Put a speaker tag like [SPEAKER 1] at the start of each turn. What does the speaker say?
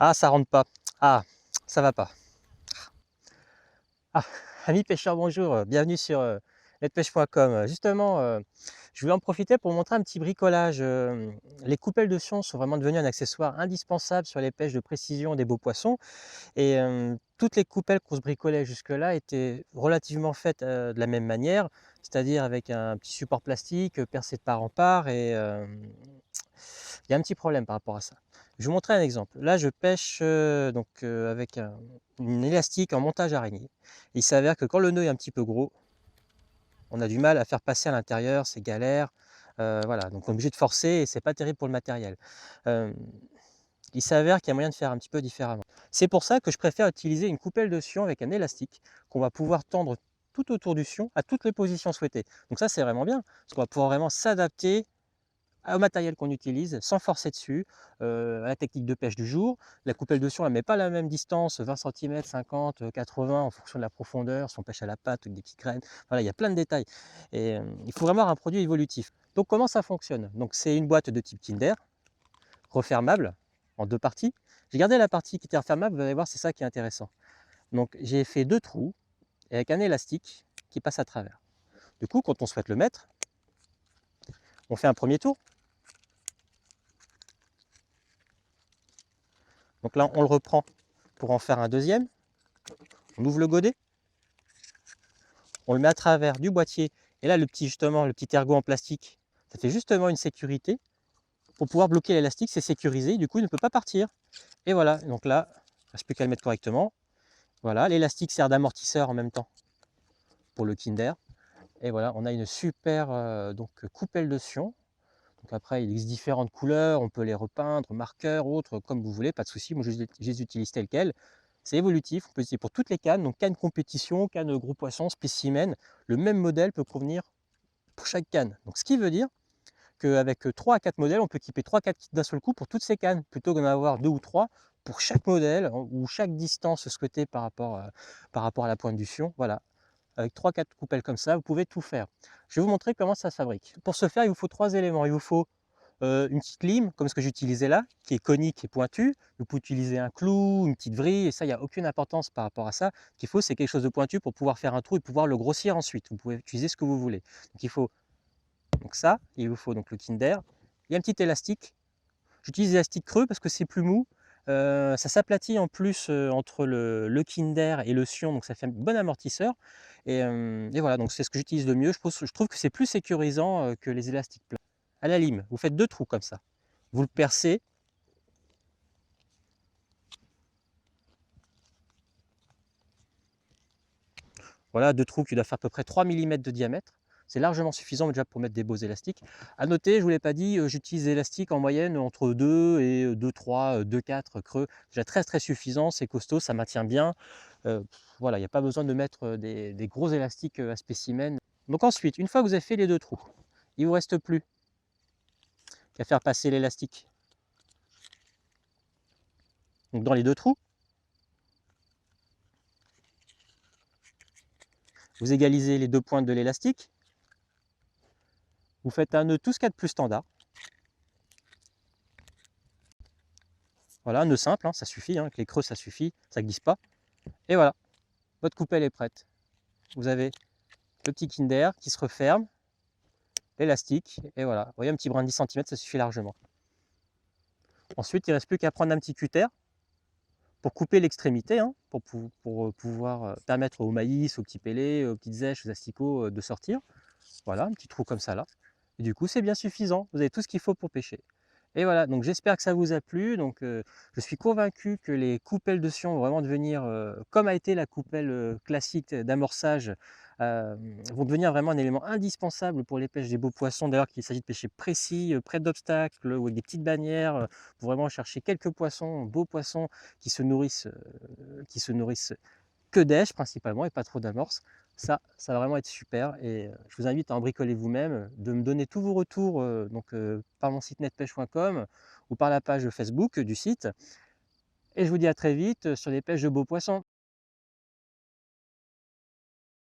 [SPEAKER 1] Ah, ça rentre pas. Ah, ça va pas. Ah, amis pêcheurs, bonjour, bienvenue sur netpêche.com. Justement, je voulais en profiter pour montrer un petit bricolage. Les coupelles de fion sont vraiment devenues un accessoire indispensable sur les pêches de précision des beaux poissons. Et toutes les coupelles qu'on se bricolait jusque-là étaient relativement faites de la même manière, c'est-à-dire avec un petit support plastique percé de part en part. Et il y a un petit problème par rapport à ça. Je vais vous montrer un exemple. Là, je pêche avec une élastique en montage araignée. Il s'avère que quand le nœud est un petit peu gros, on a du mal à faire passer à l'intérieur, c'est galère. Voilà, donc on est obligé de forcer et c'est pas terrible pour le matériel. Euh, il s'avère qu'il y a moyen de faire un petit peu différemment. C'est pour ça que je préfère utiliser une coupelle de fion avec un élastique qu'on va pouvoir tendre tout autour du fion à toutes les positions souhaitées. Donc ça, c'est vraiment bien, parce qu'on va pouvoir vraiment s'adapter au matériel qu'on utilise sans forcer dessus, à la technique de pêche du jour. La coupelle de fion, elle ne met pas la même distance, 20 cm, 50, 80 en fonction de la profondeur, si on pêche à la patte ou avec des petites graines. Voilà, il y a plein de détails. Et il faut vraiment avoir un produit évolutif. Donc comment ça fonctionne? Donc c'est une boîte de type Kinder, refermable en deux parties. J'ai gardé la partie qui était refermable, vous allez voir, c'est ça qui est intéressant. Donc j'ai fait deux trous avec un élastique qui passe à travers. Du coup, quand on souhaite le mettre, on fait un premier tour. Donc là, on le reprend pour en faire un deuxième. On ouvre le godet, on le met à travers du boîtier. Et là, justement, le petit ergot en plastique, ça fait justement une sécurité. Pour pouvoir bloquer l'élastique, c'est sécurisé, du coup, il ne peut pas partir. Et voilà, donc là, il ne reste plus qu'à le mettre correctement. Voilà, l'élastique sert d'amortisseur en même temps pour le Kinder. Et voilà, on a une super coupelle de fion. Donc après, il existe différentes couleurs, on peut les repeindre, marqueurs, autres, comme vous voulez, pas de souci. Moi, je les utilise telles quelles. C'est évolutif, on peut utiliser pour toutes les cannes, donc canne compétition, canne gros poisson, spécimen. Le même modèle peut convenir pour chaque canne. Donc ce qui veut dire qu'avec 3 à 4 modèles, on peut équiper 3-4 kits d'un seul coup pour toutes ces cannes, plutôt qu'en avoir 2 ou 3 pour chaque modèle ou chaque distance souhaitée par rapport à la pointe du fion. Voilà, avec 3-4 coupelles comme ça, vous pouvez tout faire. Je vais vous montrer comment ça se fabrique. Pour ce faire, il vous faut 3 éléments. Il vous faut une petite lime, comme ce que j'utilisais là, qui est conique et pointue. Vous pouvez utiliser un clou, une petite vrille, et ça, il n'y a aucune importance par rapport à ça. Ce qu'il faut, c'est quelque chose de pointu pour pouvoir faire un trou et pouvoir le grossir ensuite. Vous pouvez utiliser ce que vous voulez. Donc il faut donc ça, il vous faut donc le Kinder. Il y a un petit élastique. J'utilise l'élastique creux parce que c'est plus mou. Ça s'aplatit en plus entre le Kinder et le Sion, donc ça fait un bon amortisseur. Et voilà, donc c'est ce que j'utilise le mieux. Je trouve que c'est plus sécurisant que les élastiques plats. À la lime, vous faites deux trous comme ça. Vous le percez. Voilà, deux trous qui doivent faire à peu près 3 mm de diamètre. C'est largement suffisant déjà pour mettre des beaux élastiques. À noter, je ne vous l'ai pas dit, j'utilise des élastiques en moyenne entre 2 et 2,3, 2,4 creux. Déjà très suffisant, c'est costaud, ça maintient bien. Voilà, il n'y a pas besoin de mettre des gros élastiques à spécimen. Donc ensuite, une fois que vous avez fait les deux trous, il ne vous reste plus qu'à faire passer l'élastique dans les deux trous. Vous égalisez les deux pointes de l'élastique. Vous faites un nœud tout ce qu'il y a de plus standard. Voilà, un nœud simple, hein, ça suffit, hein, avec les creux ça suffit, ça ne glisse pas. Et voilà, votre coupelle est prête. Vous avez le petit Kinder qui se referme, l'élastique, et voilà. Vous voyez, un petit brin de 10 cm, ça suffit largement. Ensuite, il ne reste plus qu'à prendre un petit cutter pour couper l'extrémité, hein, pour pouvoir permettre au maïs, aux petits pellets, aux petites zèches, aux asticots de sortir. Voilà, un petit trou comme ça là. Et du coup, c'est bien suffisant. Vous avez tout ce qu'il faut pour pêcher. Et voilà, donc j'espère que ça vous a plu. Donc, je suis convaincu que les coupelles de Sion vont vraiment devenir, comme a été la coupelle classique d'amorçage, vont devenir vraiment un élément indispensable pour les pêches des beaux poissons. D'ailleurs, qu'il s'agit de pêcher précis, près d'obstacles ou avec des petites bannières, pour vraiment chercher quelques poissons, beaux poissons qui se nourrissent que d'èches principalement et pas trop d'amorces. Ça va vraiment être super et je vous invite à en bricoler vous-même, de me donner tous vos retours par mon site netpêche.com ou par la page Facebook du site. Et je vous dis à très vite sur les pêches de beaux poissons.